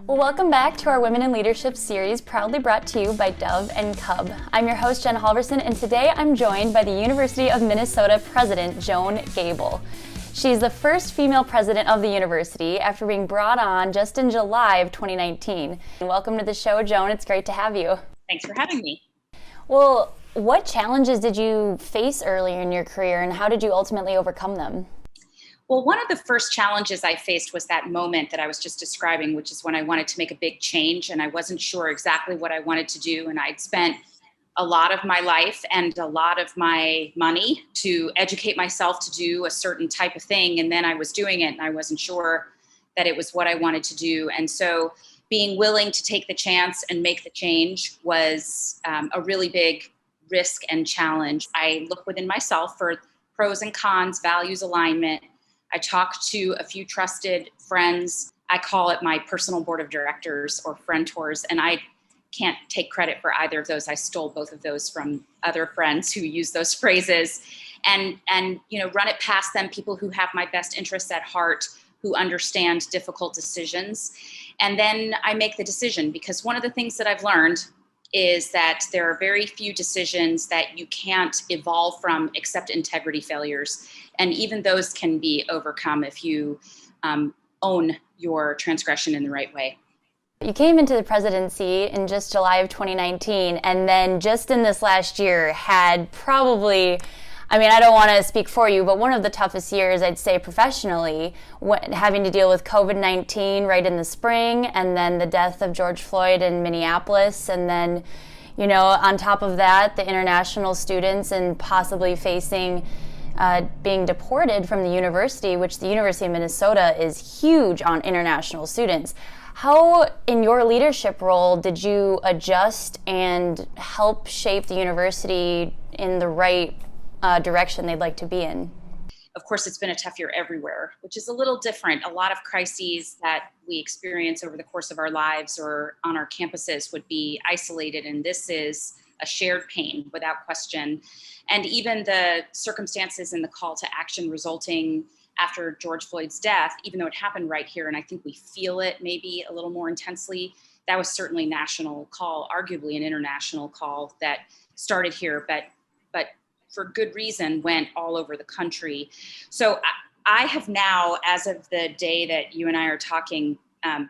Well, welcome back to our Women in Leadership series, proudly brought to you by Dove and Cub. I'm your host, Jen Halverson, and today I'm joined by the University of Minnesota President, Joan Gabel. She's the first female president of the university after being brought on just in July of 2019. Welcome to the show, Joan. It's great to have you. Thanks for having me. Well, what challenges did you face earlier in your career, and how did you ultimately overcome them? Well, one of the first challenges I faced was that moment that I was just describing, which is when I wanted to make a big change and I wasn't sure exactly what I wanted to do. And I'd spent a lot of my life and a lot of my money to educate myself to do a certain type of thing. And then I was doing it and I wasn't sure that it was what I wanted to do. And so being willing to take the chance and make the change was a really big risk and challenge. I look within myself for pros and cons, values alignment. I talked to a few trusted friends. I call it my personal board of directors or friendtors, and I can't take credit for either of those. I stole both of those from other friends who use those phrases, and run it past them, people who have my best interests at heart, who understand difficult decisions. And then I make the decision, because one of the things that I've learned is that there are very few decisions that you can't evolve from except integrity failures. And even those can be overcome if you own your transgression in the right way. You came into the presidency in just July of 2019, and then just in this last year had probably, I don't want to speak for you, but one of the toughest years, I'd say professionally, having to deal with COVID-19 right in the spring, and then the death of George Floyd in Minneapolis, and then, on top of that, the international students and possibly facing being deported from the university, which the University of Minnesota is huge on international students. How, in your leadership role, did you adjust and help shape the university in the right direction they'd like to be in? Of course, it's been a tough year everywhere, which is a little different. A lot of crises that we experience over the course of our lives or on our campuses would be isolated, and this is a shared pain without question. And even the circumstances and the call to action resulting after George Floyd's death, even though it happened right here, and I think we feel it maybe a little more intensely, that was certainly a national call, arguably an international call that started here, but for good reason went all over the country. So I have now, as of the day that you and I are talking,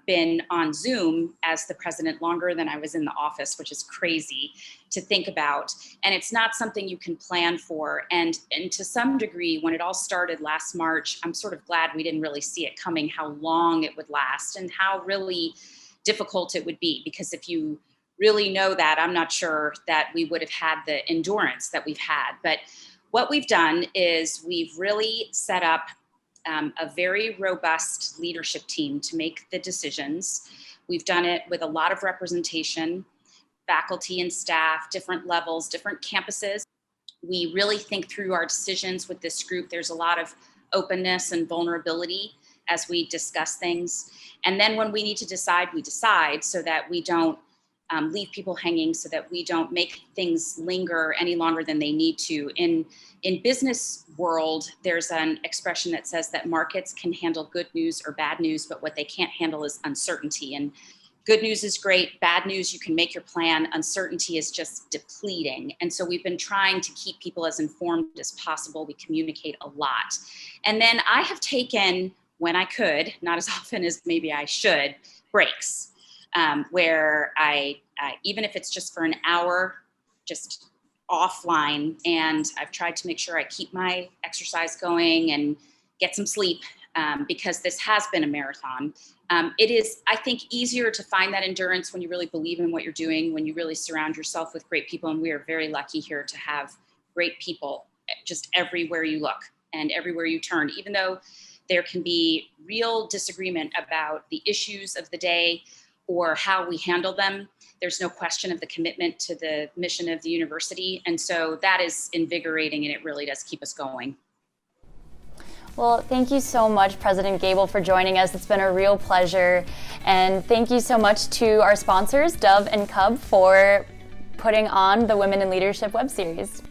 been on Zoom as the president longer than I was in the office, which is crazy to think about. And it's not something you can plan for. And to some degree, when it all started last March, I'm sort of glad we didn't really see it coming, how long it would last and how really difficult it would be. Because if you really know that, I'm not sure that we would have had the endurance that we've had. But what we've done is we've really set up a very robust leadership team to make the decisions. We've done it with a lot of representation, faculty and staff, different levels, different campuses. We really think through our decisions with this group. There's a lot of openness and vulnerability as we discuss things. And then when we need to decide, we decide so that we don't leave people hanging, so that we don't make things linger any longer than they need to. In business world, there's an expression that says that markets can handle good news or bad news, but what they can't handle is uncertainty. And good news is great. Bad news, you can make your plan. Uncertainty is just depleting. And so we've been trying to keep people as informed as possible. We communicate a lot. And then I have taken, when I could, not as often as maybe I should, breaks. Where I, even if it's just for an hour, just offline, and I've tried to make sure I keep my exercise going and get some sleep, because this has been a marathon. It is, I think, easier to find that endurance when you really believe in what you're doing, when you really surround yourself with great people, and we are very lucky here to have great people just everywhere you look and everywhere you turn, even though there can be real disagreement about the issues of the day or how we handle them. There's no question of the commitment to the mission of the university. And so that is invigorating, and it really does keep us going. Well, thank you so much, President Gabel, for joining us. It's been a real pleasure. And thank you so much to our sponsors, Dove and Cub, for putting on the Women in Leadership web series.